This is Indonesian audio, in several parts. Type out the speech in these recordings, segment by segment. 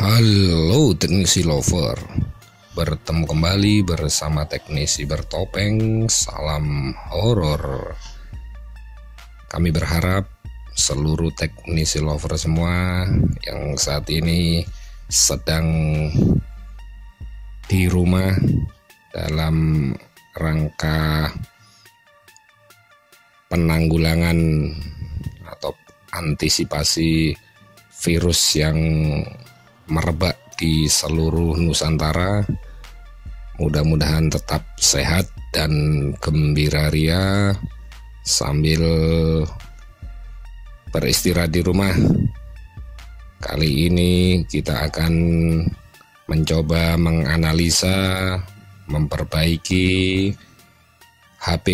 Halo teknisi lover, bertemu kembali bersama teknisi bertopeng. Salam horor. Kami berharap seluruh teknisi lover semua yang saat ini sedang di rumah dalam rangka penanggulangan atau antisipasi virus yang merebak di seluruh Nusantara, mudah-mudahan tetap sehat dan gembira ria sambil beristirahat di rumah. Kali ini kita akan mencoba menganalisa, memperbaiki HP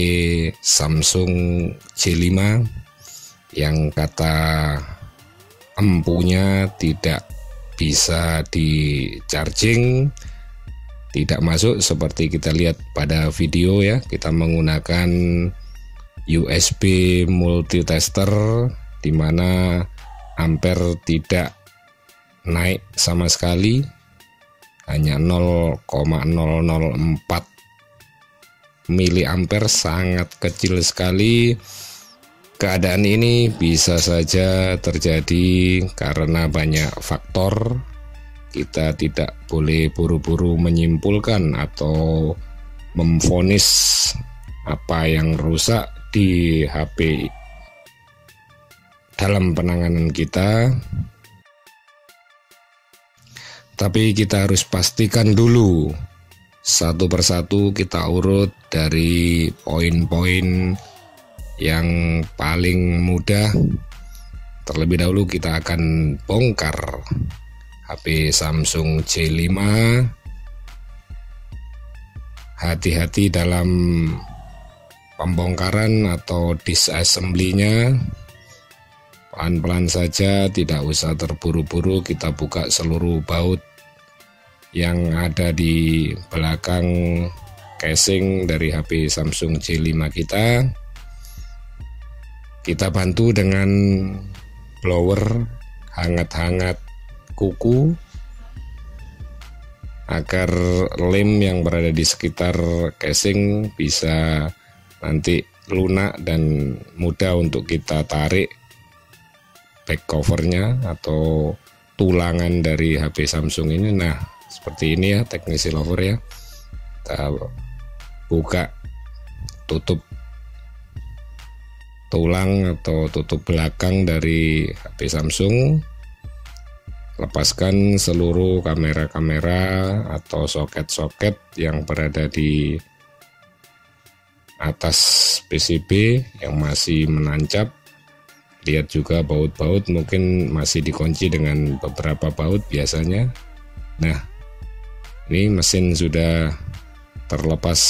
Samsung J5 yang kata empunya tidak bisa di charging, tidak masuk seperti kita lihat pada video ya. Kita menggunakan USB multitester di mana ampere tidak naik sama sekali, hanya 0,004 miliampere, sangat kecil sekali. Keadaan ini bisa saja terjadi karena banyak faktor. Kita tidak boleh buru-buru menyimpulkan atau memvonis apa yang rusak di HP dalam penanganan kita. Tapi kita harus pastikan dulu, satu persatu kita urut dari poin-poin yang paling mudah. Terlebih dahulu kita akan bongkar HP Samsung J5. Hati-hati dalam pembongkaran atau disassembly-nya. Pelan-pelan saja, tidak usah terburu-buru. Kita buka seluruh baut yang ada di belakang casing dari HP Samsung J5 kita. Kita bantu dengan blower hangat-hangat kuku agar lem yang berada di sekitar casing bisa nanti lunak dan mudah untuk kita tarik back covernya atau tulangan dari HP Samsung ini. Nah, seperti ini ya teknisi lover ya. Kita buka tutup tulang atau tutup belakang dari HP Samsung, lepaskan seluruh kamera-kamera atau soket-soket yang berada di atas PCB yang masih menancap. Lihat juga baut-baut mungkin masih dikunci dengan beberapa baut biasanya. Nah, ini mesin sudah terlepas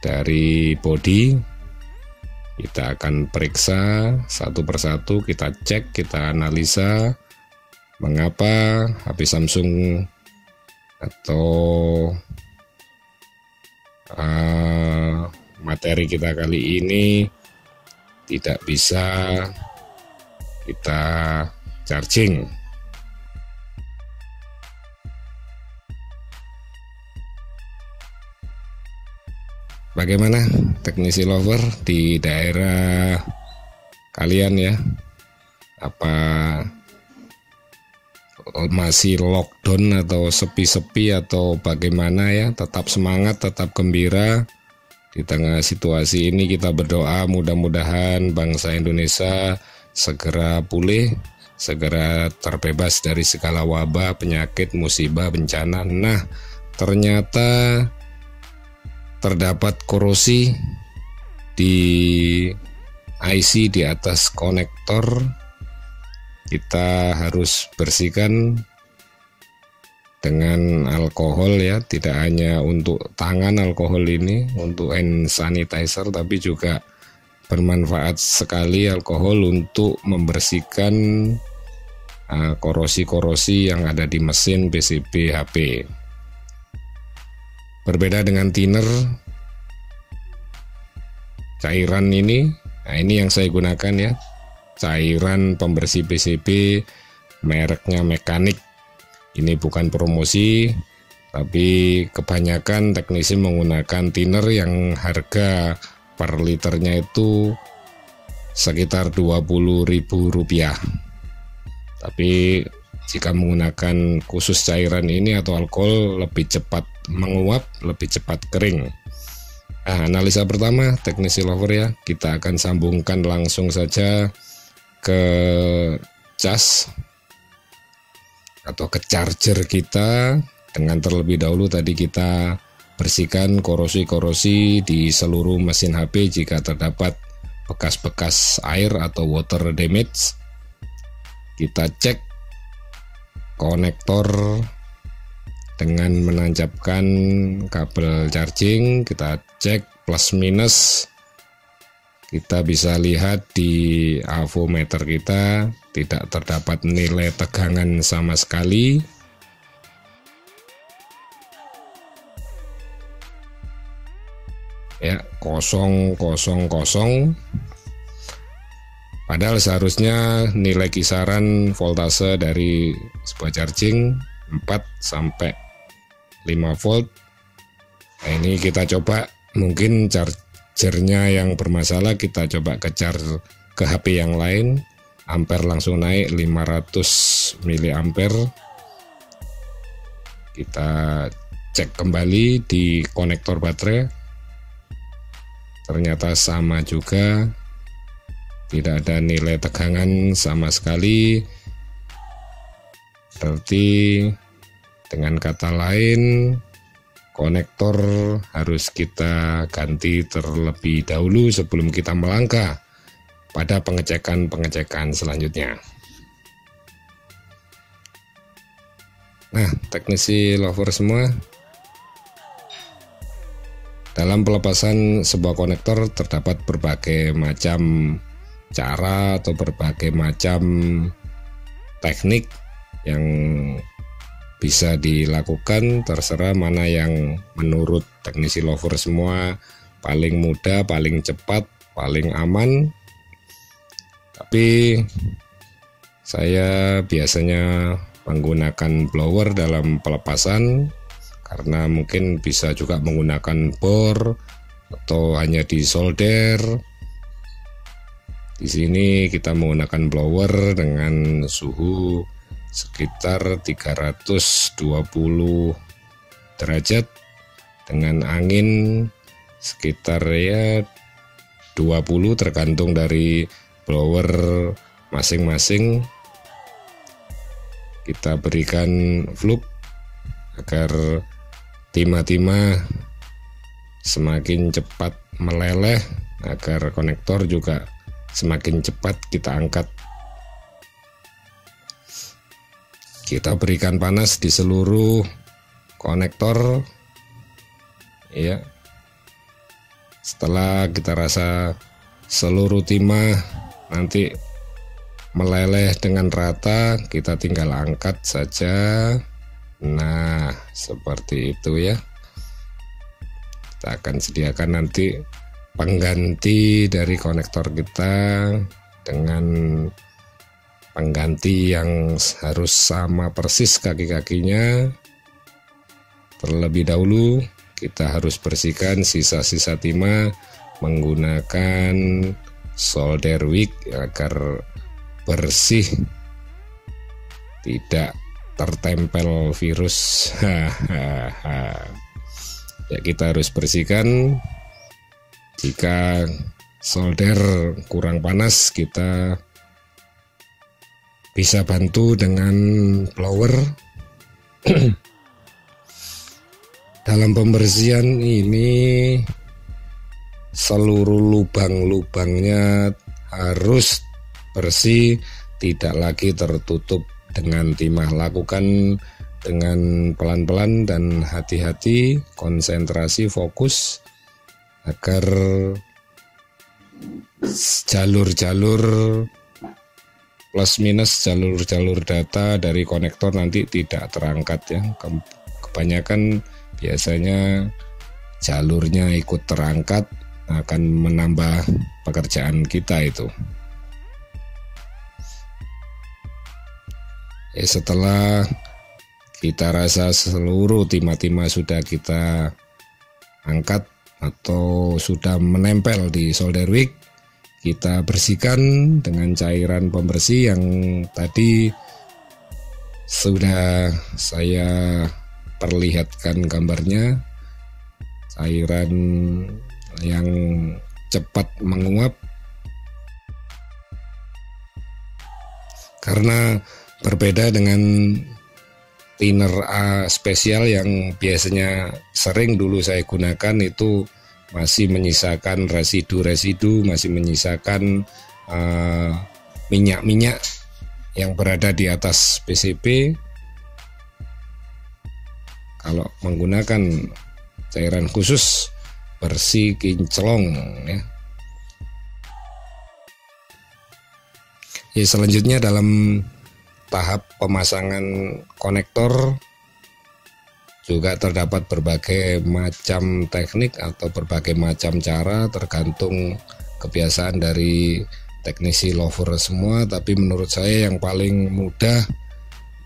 dari bodi. Kita akan periksa satu persatu, kita cek, kita analisa mengapa HP Samsung atau materi kita kali ini tidak bisa kita charging. Bagaimana teknisi lover di daerah kalian ya? Apa masih lockdown atau sepi-sepi atau bagaimana ya? Tetap semangat, tetap gembira. Di tengah situasi ini kita berdoa mudah-mudahan bangsa Indonesia segera pulih, segera terbebas dari segala wabah, penyakit, musibah, bencana. Nah, ternyata terdapat korosi di IC di atas konektor. Kita harus bersihkan dengan alkohol ya, tidak hanya untuk tangan alkohol ini, untuk hand sanitizer, tapi juga bermanfaat sekali alkohol untuk membersihkan korosi-korosi yang ada di mesin PCB HP. Berbeda dengan thinner, cairan ini, nah ini yang saya gunakan ya, cairan pembersih PCB mereknya Mekanik. Ini bukan promosi, tapi kebanyakan teknisi menggunakan thinner yang harga per liternya itu sekitar Rp20.000. Tapi jika menggunakan khusus cairan ini atau alkohol, lebih cepat menguap, lebih cepat kering. Nah, analisa pertama teknisi lover ya, kita akan sambungkan langsung saja ke cas atau ke charger kita. Dengan terlebih dahulu tadi kita bersihkan korosi-korosi di seluruh mesin HP jika terdapat bekas-bekas air atau water damage. Kita cek konektor dengan menancapkan kabel charging, kita cek plus minus. Kita bisa lihat di avometer kita tidak terdapat nilai tegangan sama sekali. Ya, 000. Padahal seharusnya nilai kisaran voltase dari sebuah charging 4 sampai 5 volt. Nah, ini kita coba, mungkin chargernya yang bermasalah, kita coba ke charge ke HP yang lain. Ampere langsung naik 500 mA. Kita cek kembali di konektor baterai. Ternyata sama juga, tidak ada nilai tegangan sama sekali. Berarti dengan kata lain, konektor harus kita ganti terlebih dahulu sebelum kita melangkah pada pengecekan selanjutnya. Nah, teknisi lover semua, dalam pelepasan sebuah konektor terdapat berbagai macam cara atau berbagai macam teknik yang bisa dilakukan, terserah mana yang menurut teknisi lover semua paling mudah, paling cepat, paling aman. Tapi saya biasanya menggunakan blower dalam pelepasan, karena mungkin bisa juga menggunakan bor atau hanya di solder. Di sini kita menggunakan blower dengan suhu sekitar 320 derajat dengan angin sekitar ya 20, tergantung dari blower masing-masing. Kita berikan fluke agar timah-timah semakin cepat meleleh, agar konektor juga semakin cepat kita angkat. Kita berikan panas di seluruh konektor ya. Setelah kita rasa seluruh timah nanti meleleh dengan rata, kita tinggal angkat saja. Nah, seperti itu ya. Kita akan sediakan nanti pengganti dari konektor kita dengan pengganti yang harus sama persis kaki-kakinya. Terlebih dahulu kita harus bersihkan sisa-sisa timah menggunakan solder wick agar bersih, tidak tertempel virus. Ya, kita harus bersihkan. Jika solder kurang panas, kita bisa bantu dengan blower. Dalam pembersihan ini seluruh lubang-lubangnya harus bersih, tidak lagi tertutup dengan timah. Lakukan dengan pelan-pelan dan hati-hati, konsentrasi, fokus agar jalur-jalur plus minus, jalur-jalur data dari konektor nanti tidak terangkat ya. Kebanyakan biasanya jalurnya ikut terangkat, akan menambah pekerjaan kita itu. Setelah kita rasa seluruh timah-timah sudah kita angkat atau sudah menempel di solder wick, kita bersihkan dengan cairan pembersih yang tadi sudah saya perlihatkan gambarnya. Cairan yang cepat menguap karena berbeda dengan thinner A spesial yang biasanya sering dulu saya gunakan, itu masih menyisakan residu-residu, masih menyisakan minyak-minyak yang berada di atas PCB. Kalau menggunakan cairan khusus bersih kinclong ya. Selanjutnya dalam tahap pemasangan konektor juga terdapat berbagai macam teknik atau berbagai macam cara, tergantung kebiasaan dari teknisi lover semua. Tapi menurut saya yang paling mudah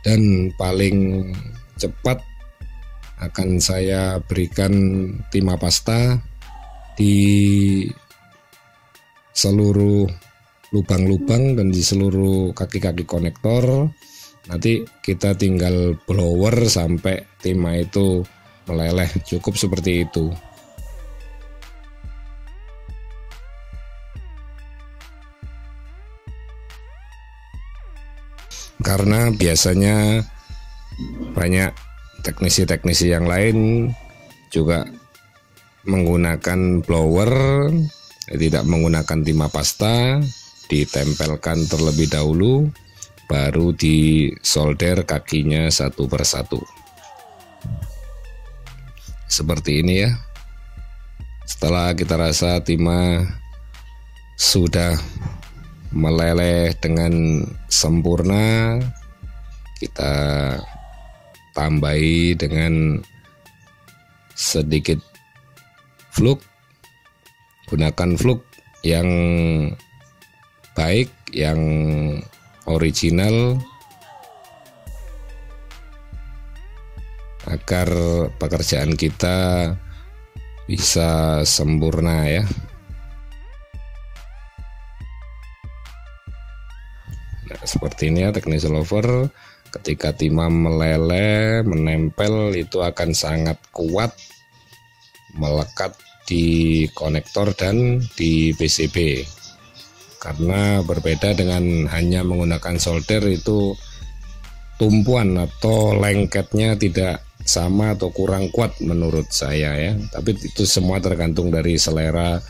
dan paling cepat akan saya berikan timah pasta di seluruh lubang-lubang dan di seluruh kaki-kaki konektor. Nanti kita tinggal blower sampai timah itu meleleh, cukup seperti itu. Karena biasanya banyak teknisi-teknisi yang lain juga menggunakan blower, tidak menggunakan timah pasta, ditempelkan terlebih dahulu, baru disolder kakinya satu persatu. Seperti ini ya. Setelah kita rasa timah sudah meleleh dengan sempurna, kita tambahi dengan sedikit fluk. Gunakan fluk yang baik, yang original, agar pekerjaan kita bisa sempurna ya. Nah, seperti ini ya teknisi lover. Ketika timah meleleh, menempel, itu akan sangat kuat melekat di konektor dan di PCB. Karena berbeda dengan hanya menggunakan solder, itu tumpuan atau lengketnya tidak sama atau kurang kuat menurut saya ya. Tapi itu semua tergantung dari selera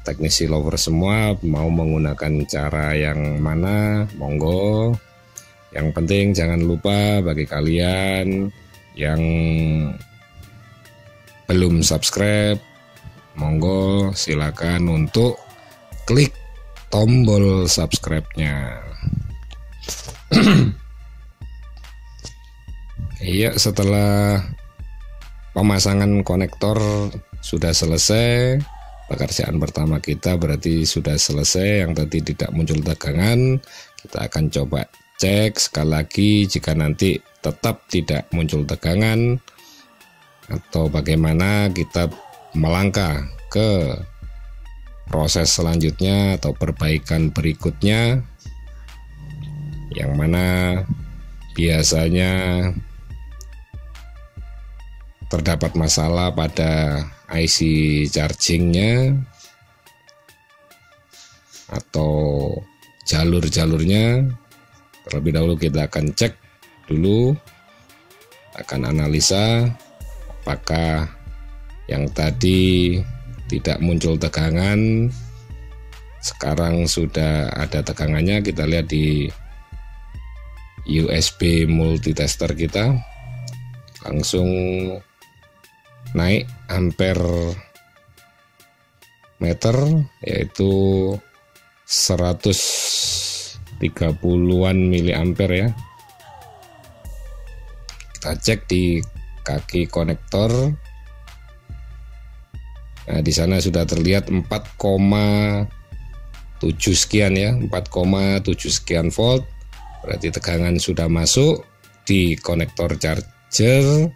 teknisi lover semua, mau menggunakan cara yang mana, monggo. Yang penting jangan lupa bagi kalian yang belum subscribe, monggo silakan untuk klik tombol subscribe-nya. Iya, setelah pemasangan konektor sudah selesai, pekerjaan pertama kita berarti sudah selesai. Yang tadi tidak muncul tegangan, kita akan coba cek sekali lagi. Jika nanti tetap tidak muncul tegangan atau bagaimana, kita melangkah ke proses selanjutnya atau perbaikan berikutnya, yang mana biasanya terdapat masalah pada IC chargingnya atau jalur-jalurnya. Terlebih dahulu kita akan cek dulu, akan analisa apakah yang tadi tidak muncul tegangan sekarang sudah ada tegangannya. Kita lihat di USB multitester kita, langsung naik ampere meter, yaitu 130-an miliampere ya. Kita cek di kaki konektor. Nah, di sana sudah terlihat 4,7 sekian ya, 4,7 sekian volt. Berarti tegangan sudah masuk di konektor charger.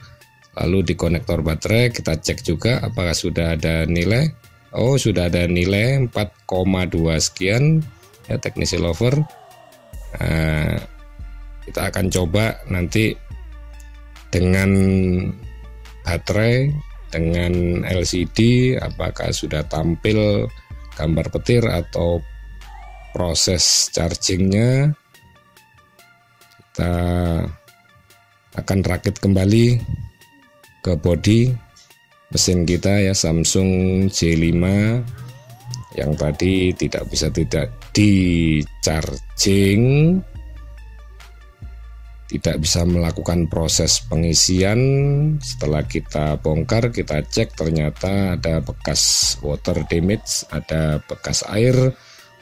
Lalu di konektor baterai kita cek juga apakah sudah ada nilai. Oh, sudah ada nilai 4,2 sekian ya teknisi lover. Nah, kita akan coba nanti dengan baterai, dengan LCD, apakah sudah tampil gambar petir atau proses chargingnya. Kita akan rakit kembali ke bodi mesin kita ya, Samsung J5 yang tadi tidak di charging, tidak bisa melakukan proses pengisian. Setelah kita bongkar, kita cek, ternyata ada bekas water damage, ada bekas air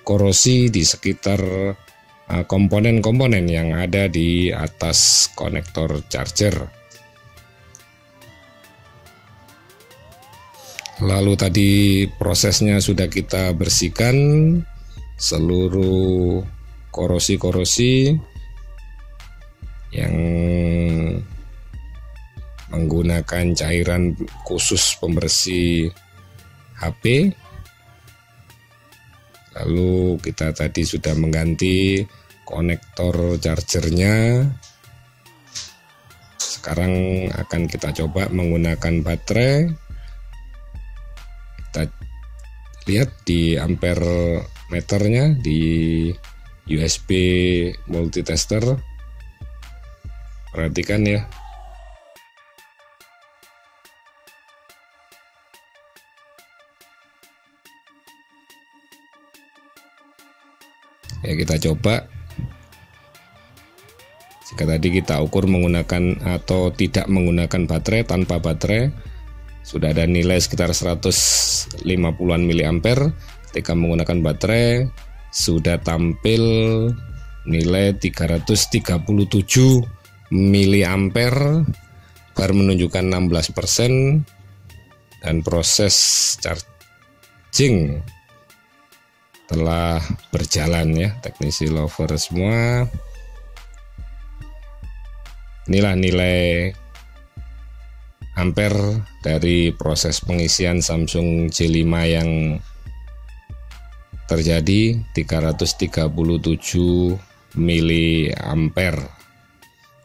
korosi di sekitar komponen-komponen yang ada di atas konektor charger. Lalu tadi prosesnya sudah kita bersihkan seluruh korosi-korosi yang menggunakan cairan khusus pembersih HP. Lalu kita tadi sudah mengganti konektor chargernya. Sekarang akan kita coba menggunakan baterai. Kita lihat di ampere meternya di USB multitester. Perhatikan ya. Ya, kita coba. Jika tadi kita ukur menggunakan atau tidak menggunakan baterai, tanpa baterai sudah ada nilai sekitar 150-an miliampere. Ketika menggunakan baterai sudah tampil nilai 337 miliampere, baru menunjukkan 16%, dan proses charging telah berjalan ya teknisi lover semua. Inilah nilai ampere dari proses pengisian Samsung J5 yang terjadi, 337 miliampere.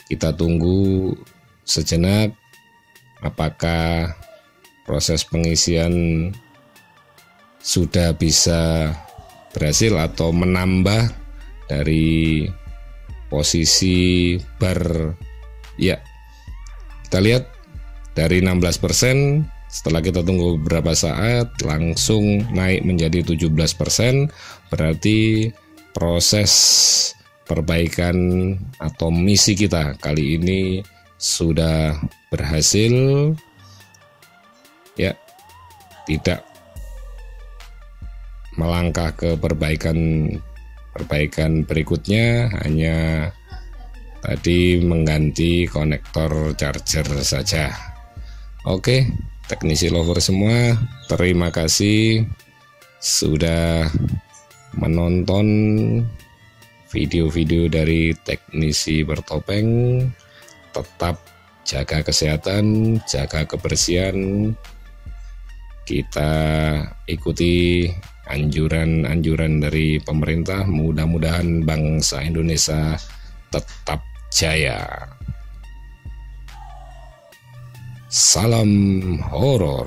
Kita tunggu sejenak apakah proses pengisian sudah bisa berhasil atau menambah dari posisi bar. Ya, kita lihat dari 16%, setelah kita tunggu beberapa saat langsung naik menjadi 17%. Berarti proses perbaikan atau misi kita kali ini sudah berhasil ya, tidak melangkah ke perbaikan berikutnya, hanya tadi mengganti konektor charger saja. Oke, teknisi lover semua, terima kasih sudah menonton video-video dari teknisi bertopeng. Tetap jaga kesehatan, jaga kebersihan. Kita ikuti anjuran-anjuran dari pemerintah. Mudah-mudahan bangsa Indonesia tetap jaya. Salam horor.